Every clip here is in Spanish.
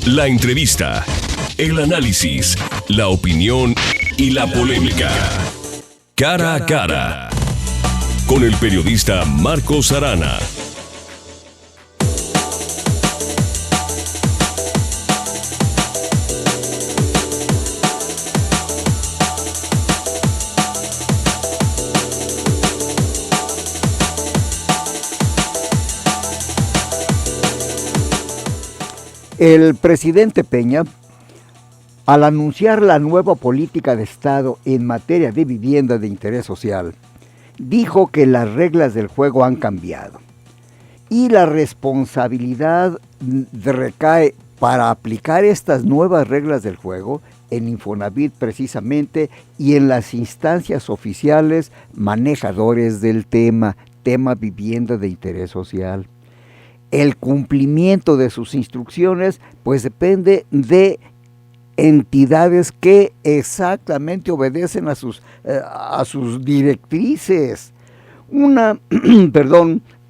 La entrevista, el análisis, la opinión y la polémica. Cara a cara. Con el periodista Marcos Arana. El presidente Peña, al anunciar la nueva política de Estado en materia de vivienda de interés social, dijo que las reglas del juego han cambiado y la responsabilidad recae para aplicar estas nuevas reglas del juego en Infonavit precisamente y en las instancias oficiales manejadores del tema vivienda de interés social. El cumplimiento de sus instrucciones pues depende de entidades que exactamente obedecen a sus directrices.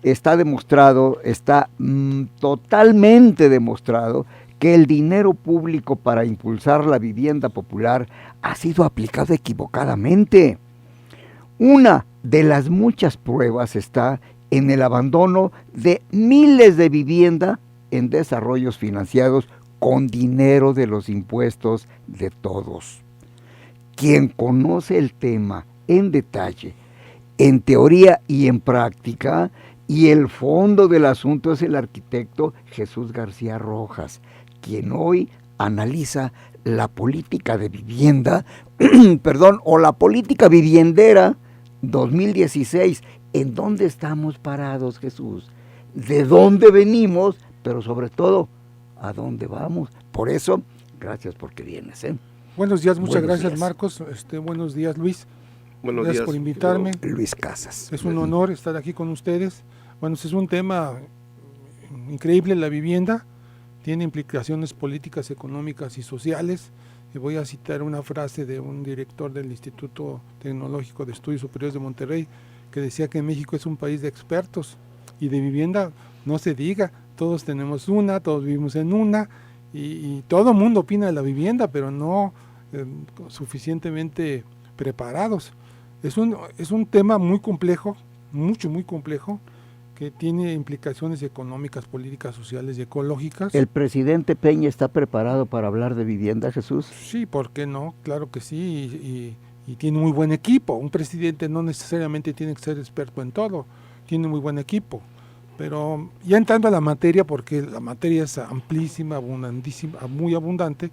Está demostrado, está totalmente demostrado que el dinero público para impulsar la vivienda popular ha sido aplicado equivocadamente. Una de las muchas pruebas está en el abandono de miles de viviendas en desarrollos financiados con dinero de los impuestos de todos. Quien conoce el tema en detalle, en teoría y en práctica, y el fondo del asunto es el arquitecto Jesús García Rojas, quien hoy analiza la política de vivienda, o la política viviendera 2016. ¿En dónde estamos parados, Jesús? ¿De dónde venimos? Pero sobre todo, ¿a dónde vamos? Por eso, gracias porque vienes. Buenos días, muchas gracias, Marcos. Buenos días, Luis. Buenos gracias días por invitarme. Luis Casas. Es un honor estar aquí con ustedes. Bueno, es un tema increíble, la vivienda. Tiene implicaciones políticas, económicas y sociales. Y voy a citar una frase de un director del Instituto Tecnológico de Estudios Superiores de Monterrey, que decía que México es un país de expertos y de vivienda no se diga, todos tenemos una, todos vivimos en una y todo el mundo opina de la vivienda, pero no suficientemente preparados. Es un tema muy complejo, muy complejo, que tiene implicaciones económicas, políticas, sociales y ecológicas. ¿El presidente Peña está preparado para hablar de vivienda, Jesús? Sí, ¿por qué no? Claro que sí, y tiene muy buen equipo. Un presidente no necesariamente tiene que ser experto en todo, tiene muy buen equipo. Pero ya entrando a la materia, porque la materia es amplísima, abundantísima, muy abundante,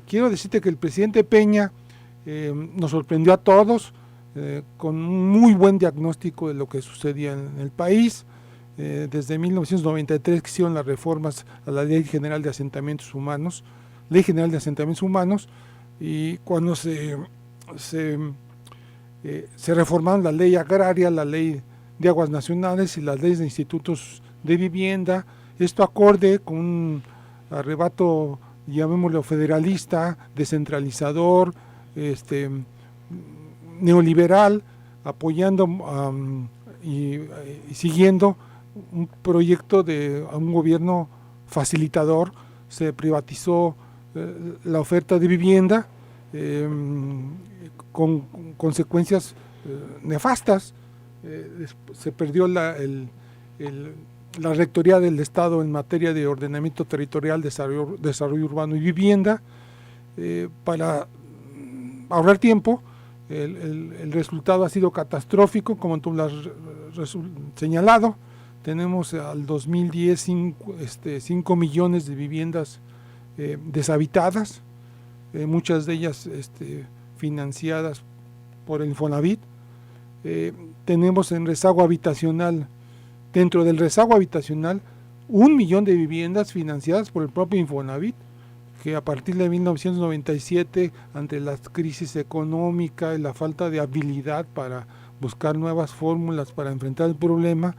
quiero decirte que el presidente Peña nos sorprendió a todos con un muy buen diagnóstico de lo que sucedía en el país. Desde 1993 que hicieron las reformas a la Ley General de Asentamientos Humanos, y cuando se reformaron la ley agraria, la ley de aguas nacionales y las leyes de institutos de vivienda, esto acorde con un arrebato, llamémoslo federalista, descentralizador, neoliberal, apoyando y siguiendo un proyecto de un gobierno facilitador. Se privatizó la oferta de vivienda, con consecuencias nefastas. Se perdió la rectoría del Estado en materia de ordenamiento territorial, desarrollo urbano y vivienda. Para ahorrar tiempo, el resultado ha sido catastrófico, como tú lo has señalado. Tenemos al 2010 5 millones de viviendas deshabitadas, muchas de ellas financiadas por el Infonavit. Tenemos en rezago habitacional, dentro del rezago habitacional, 1 millón de viviendas financiadas por el propio Infonavit, que a partir de 1997, ante la crisis económica y la falta de habilidad para buscar nuevas fórmulas para enfrentar el problema,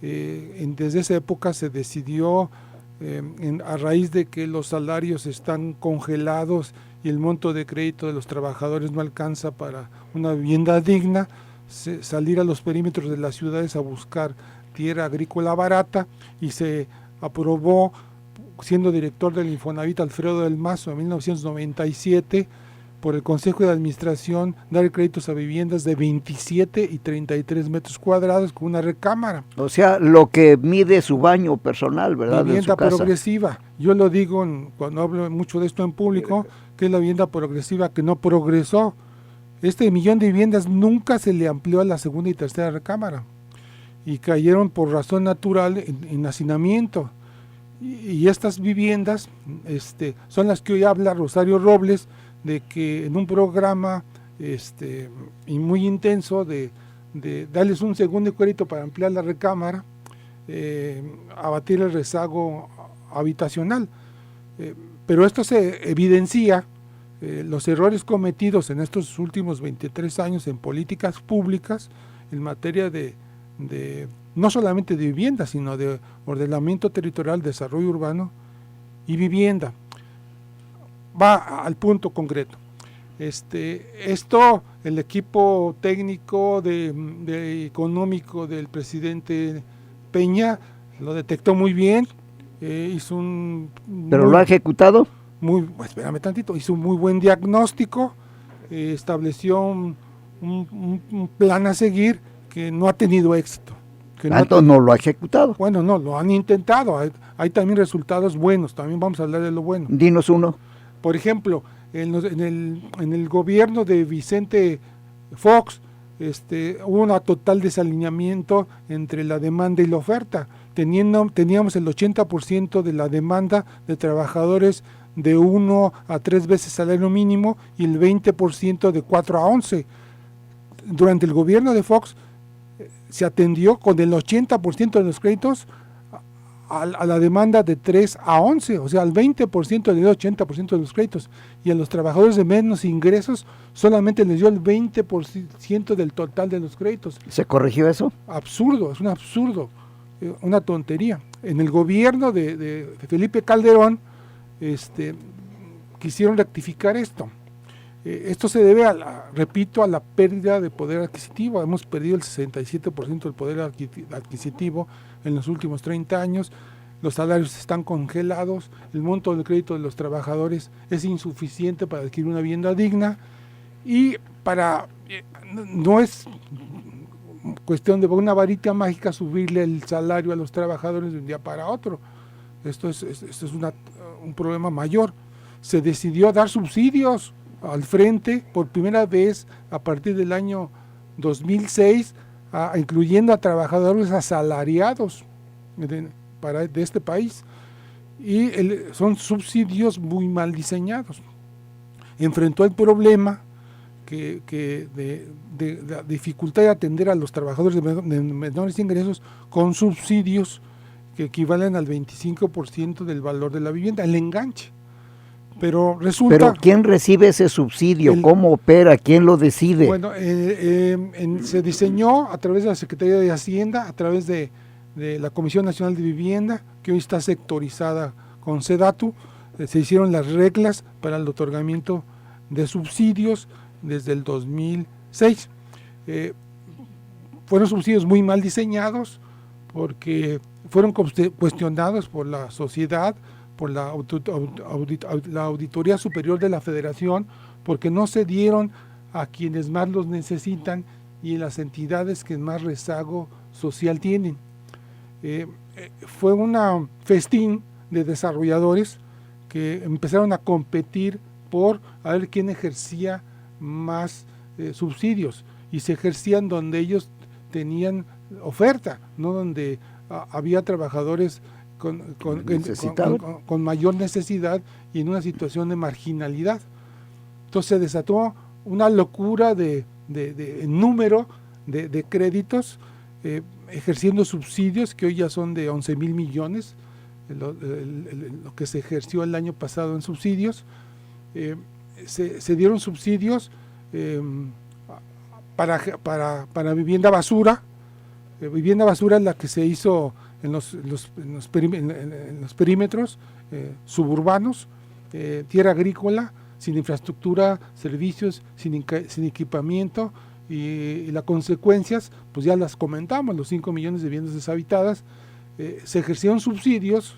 desde esa época se decidió, a raíz de que los salarios están congelados y el monto de crédito de los trabajadores no alcanza para una vivienda digna, salir a los perímetros de las ciudades a buscar tierra agrícola barata, y se aprobó siendo director del Infonavit Alfredo del Mazo en 1997, por el Consejo de Administración, dar créditos a viviendas de 27 y 33 metros cuadrados con una recámara. O sea, lo que mide su baño personal, ¿verdad? Vivienda de su casa. progresiva. Yo lo digo cuando hablo mucho de esto en público, que es la vivienda progresiva que no progresó. Este millón de viviendas nunca se le amplió a la segunda y tercera recámara. Y cayeron por razón natural en hacinamiento. Y estas viviendas son las que hoy habla Rosario Robles, de que en un programa y muy intenso de darles un segundo crédito para ampliar la recámara, abatir el rezago habitacional. Pero esto se evidencia los errores cometidos en estos últimos 23 años en políticas públicas en materia de no solamente de vivienda, sino de ordenamiento territorial, desarrollo urbano y vivienda. Va al punto concreto. Esto, el equipo técnico económico del presidente Peña lo detectó muy bien, hizo un... ¿Pero lo ha ejecutado? Espérame tantito, hizo un muy buen diagnóstico, estableció un plan a seguir que no ha tenido éxito. No lo ha ejecutado. Bueno, no, lo han intentado, hay también resultados buenos, también vamos a hablar de lo bueno. Dinos uno. Por ejemplo, en el gobierno de Vicente Fox hubo un total desalineamiento entre la demanda y la oferta. Teníamos el 80% de la demanda de trabajadores de 1 a 3 veces salario mínimo y el 20% de 4 a 11. Durante el gobierno de Fox se atendió con el 80% de los créditos a la demanda de 3 a 11, o sea, al 20% del 80% de los créditos, y a los trabajadores de menos ingresos solamente les dio el 20% del total de los créditos. ¿Se corrigió eso? Absurdo, es un absurdo, una tontería. En el gobierno de Felipe Calderón quisieron rectificar esto. Esto se debe, repito, a la pérdida de poder adquisitivo. Hemos perdido el 67% del poder adquisitivo en los últimos 30 años. Los salarios están congelados, el monto del crédito de los trabajadores es insuficiente para adquirir una vivienda digna y no es cuestión de una varita mágica subirle el salario a los trabajadores de un día para otro. Esto es un problema mayor. Se decidió dar subsidios al frente por primera vez a partir del año 2006, incluyendo a trabajadores asalariados de este país, y son subsidios muy mal diseñados. Enfrentó el problema de la dificultad de atender a los trabajadores de menores ingresos con subsidios que equivalen al 25% del valor de la vivienda, el enganche. Pero resulta... ¿Pero quién recibe ese subsidio? ¿Cómo opera? ¿Quién lo decide? Bueno, se diseñó a través de la Secretaría de Hacienda, a través de la Comisión Nacional de Vivienda, que hoy está sectorizada con SEDATU. Se hicieron las reglas para el otorgamiento de subsidios desde el 2006. Fueron subsidios muy mal diseñados porque fueron cuestionados por la sociedad, por la Auditoría Superior de la Federación, porque no se dieron a quienes más los necesitan y en las entidades que más rezago social tienen. Fue una festín de desarrolladores que empezaron a competir por a ver quién ejercía más subsidios, y se ejercían donde ellos tenían oferta, no donde había trabajadores con mayor necesidad y en una situación de marginalidad. Entonces se desató una locura de número de créditos, ejerciendo subsidios que hoy ya son de 11,000 millones, lo que se ejerció el año pasado en subsidios. Se dieron subsidios para vivienda basura. Vivienda basura es la que se hizo en los perímetros suburbanos, tierra agrícola, sin infraestructura, servicios, sin equipamiento, y las consecuencias, pues ya las comentamos, los 5 millones de viviendas deshabitadas. Se ejercieron subsidios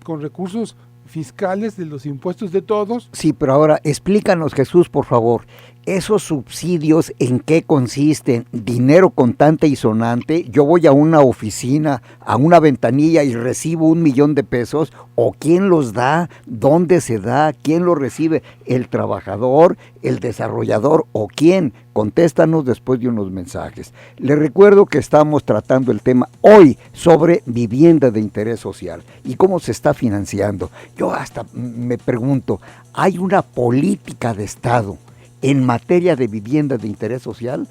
con recursos fiscales de los impuestos de todos. Sí, pero ahora explícanos, Jesús, por favor, ¿esos subsidios en qué consisten? ¿Dinero contante y sonante? ¿Yo voy a una oficina, a una ventanilla y recibo 1 millón de pesos? ¿O quién los da? ¿Dónde se da? ¿Quién los recibe? ¿El trabajador? ¿El desarrollador? ¿O quién? Contéstanos después de unos mensajes. Les recuerdo que estamos tratando el tema hoy sobre vivienda de interés social y cómo se está financiando. Yo hasta me pregunto, ¿hay una política de Estado en materia de vivienda de interés social?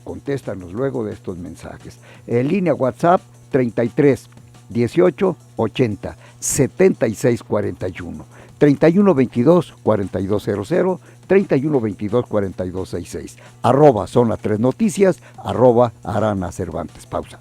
Contéstanos luego de estos mensajes. En línea WhatsApp 33 18 80 76 41, 31 22 4200, 31 22 4266, @Son las 3 Noticias, @Arana Cervantes. Pausa.